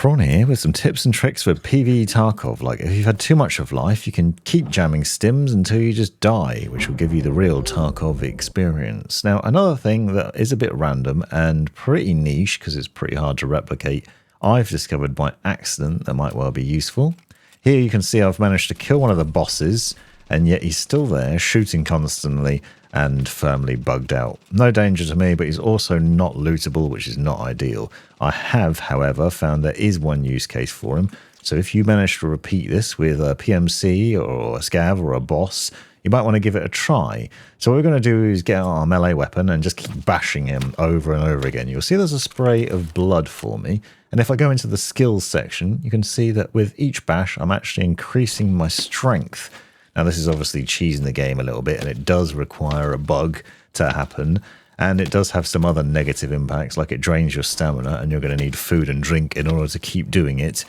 Prawn here with some tips and tricks for PVE Tarkov. Like, if you've had too much of life, you can keep jamming stims until you just die, which will give you the real Tarkov experience. Now, another thing that is a bit random and pretty niche, because it's pretty hard to replicate, I've discovered by accident that might well be useful. Here you can see I've managed to kill one of the bosses, and yet he's still there, shooting constantly and firmly bugged out. No danger to me, but he's also not lootable, which is not ideal. I have, however, found there is one use case for him. So if you manage to repeat this with a PMC or a scav or a boss, you might want to give it a try. So what we're going to do is get our melee weapon and just keep bashing him over and over again. You'll see there's a spray of blood for me. And if I go into the skills section, you can see that with each bash, I'm actually increasing my strength. Now, this is obviously cheesing the game a little bit, and it does require a bug to happen, and it does have some other negative impacts, like it drains your stamina, and you're going to need food and drink in order to keep doing it,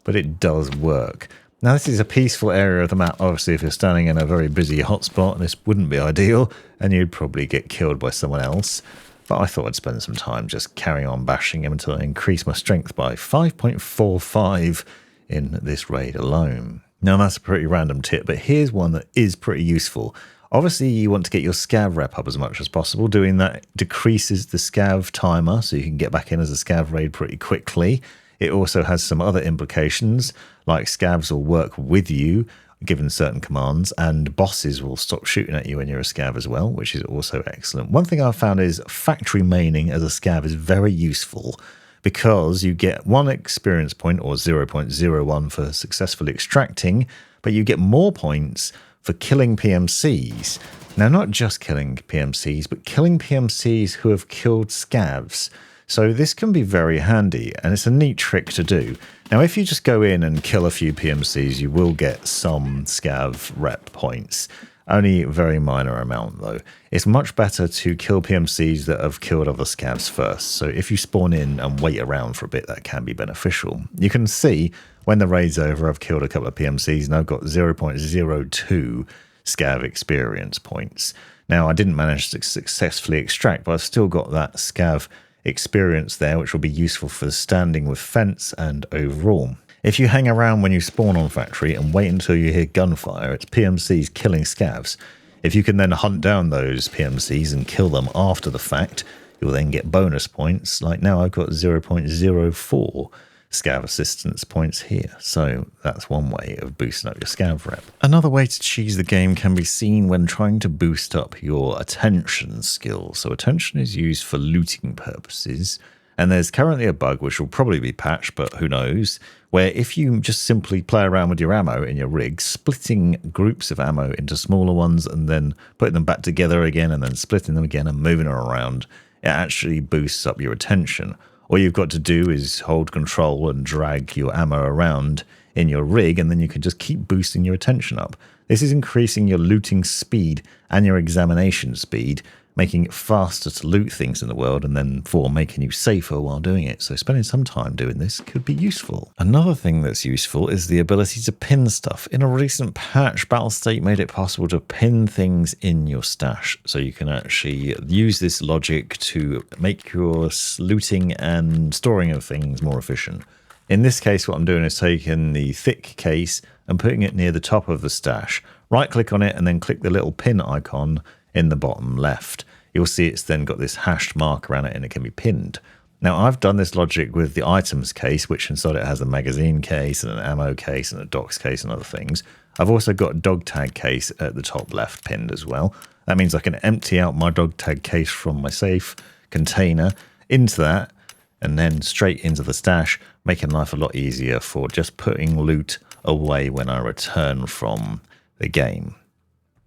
but it does work. Now, this is a peaceful area of the map. Obviously, if you're standing in a very busy hotspot, this wouldn't be ideal, and you'd probably get killed by someone else, but I thought I'd spend some time just carrying on bashing him until I increase my strength by 5.45 in this raid alone. Now, that's a pretty random tip, but here's one that is pretty useful. Obviously, you want to get your scav rep up as much as possible. Doing that decreases the scav timer, so you can get back in as a scav raid pretty quickly. It also has some other implications, like scavs will work with you, given certain commands, and bosses will stop shooting at you when you're a scav as well, which is also excellent. One thing I've found is factory maining as a scav is very useful, because you get 1 experience point, or 0.01 for successfully extracting, but you get more points for killing PMCs. Now, not just killing PMCs, but killing PMCs who have killed scavs. So this can be very handy, and it's a neat trick to do. Now, if you just go in and kill a few PMCs, you will get some scav rep points. Only a very minor amount, though. It's much better to kill PMCs that have killed other scavs first. So if you spawn in and wait around for a bit, that can be beneficial. You can see when the raid's over, I've killed a couple of PMCs and I've got 0.02 scav experience points. Now, I didn't manage to successfully extract, but I've still got that scav experience there, which will be useful for standing with fence and overall. If you hang around when you spawn on factory and wait until you hear gunfire, it's PMCs killing scavs. If you can then hunt down those PMCs and kill them after the fact, you'll then get bonus points. Like now I've got 0.04 scav assistance points here. So that's one way of boosting up your scav rep. Another way to cheese the game can be seen when trying to boost up your attention skill. So attention is used for looting purposes. And there's currently a bug, which will probably be patched, but who knows, where if you just simply play around with your ammo in your rig, splitting groups of ammo into smaller ones and then putting them back together again and then splitting them again and moving them around, it actually boosts up your attention. All you've got to do is hold control and drag your ammo around in your rig, and then you can just keep boosting your attention up. This is increasing your looting speed and your examination speed, making it faster to loot things in the world, and then for making you safer while doing it. So spending some time doing this could be useful. Another thing that's useful is the ability to pin stuff. In a recent patch, Battlestate made it possible to pin things in your stash. So you can actually use this logic to make your looting and storing of things more efficient. In this case, what I'm doing is taking the thick case and putting it near the top of the stash. Right click on it and then click the little pin icon in the bottom left. You'll see it's then got this hashed mark around it and it can be pinned. Now, I've done this logic with the items case, which inside it has a magazine case and an ammo case and a docs case and other things. I've also got a dog tag case at the top left pinned as well. That means I can empty out my dog tag case from my safe container into that and then straight into the stash, making life a lot easier for just putting loot away when I return from the game.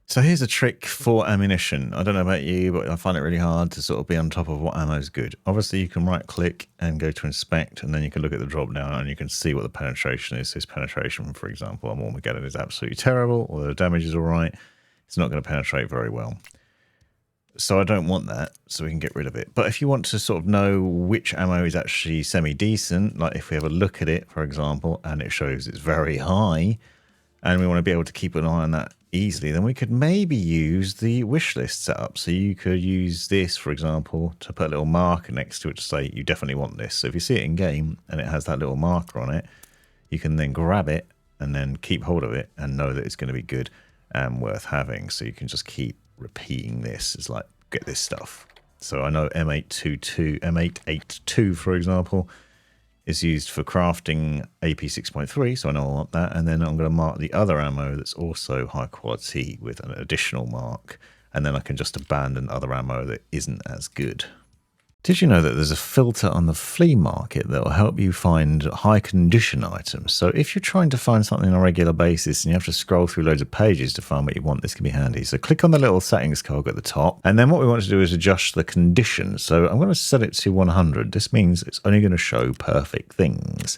So here's a trick for ammunition. I don't know about you, but I find it really hard to sort of be on top of what ammo is good. Obviously, you can right click and go to inspect, and then you can look at the drop down and you can see what the penetration is. This penetration, for example, on Armageddon is absolutely terrible, although the damage is all right. It's not going to penetrate very well. So I don't want that, so we can get rid of it. But if you want to sort of know which ammo is actually semi-decent, like if we have a look at it, for example, and it shows it's very high, and we want to be able to keep an eye on that easily, then we could maybe use the wish list setup. So you could use this, for example, to put a little marker next to it to say you definitely want this. So if you see it in game and it has that little marker on it, you can then grab it and then keep hold of it and know that it's going to be good and worth having. So you can just keep repeating this. It's like, get this stuff. So I know M882, for example, is used for crafting AP 6.3, so I know I want that. And then I'm going to mark the other ammo that's also high quality with an additional mark. And then I can just abandon other ammo that isn't as good. Did you know that there's a filter on the Flea Market that will help you find high condition items? So if you're trying to find something on a regular basis and you have to scroll through loads of pages to find what you want, this can be handy. So click on the little settings cog at the top. And then what we want to do is adjust the condition. So I'm going to set it to 100. This means it's only going to show perfect things.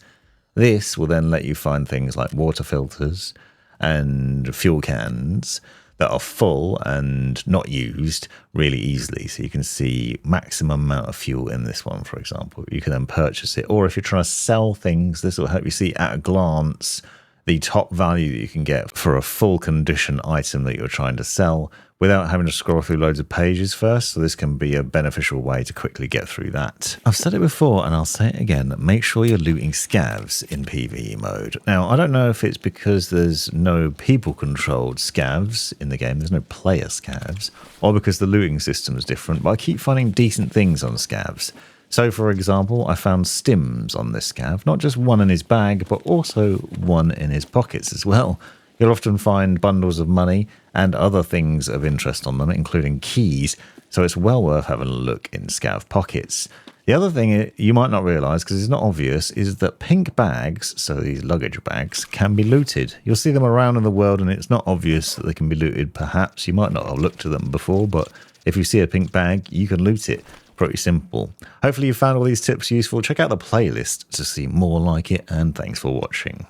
This will then let you find things like water filters and fuel cans that are full and not used really easily. So you can see maximum amount of fuel in this one, for example. You can then purchase it. Or if you're trying to sell things, this will help you see at a glance the top value that you can get for a full condition item that you're trying to sell without having to scroll through loads of pages first. So this can be a beneficial way to quickly get through that. I've said it before and I'll say it again, make sure you're looting scavs in PvE mode. Now, I don't know if it's because there's no people controlled scavs in the game, there's no player scavs, or because the looting system is different, but I keep finding decent things on scavs. So, for example, I found stims on this scav, not just one in his bag, but also one in his pockets as well. You'll often find bundles of money and other things of interest on them, including keys, so it's well worth having a look in scav pockets. The other thing you might not realise, because it's not obvious, is that pink bags, so these luggage bags, can be looted. You'll see them around in the world and it's not obvious that they can be looted, perhaps. You might not have looked at them before, but if you see a pink bag, you can loot it. Pretty simple. Hopefully you found all these tips useful. Check out the playlist to see more like it, and thanks for watching.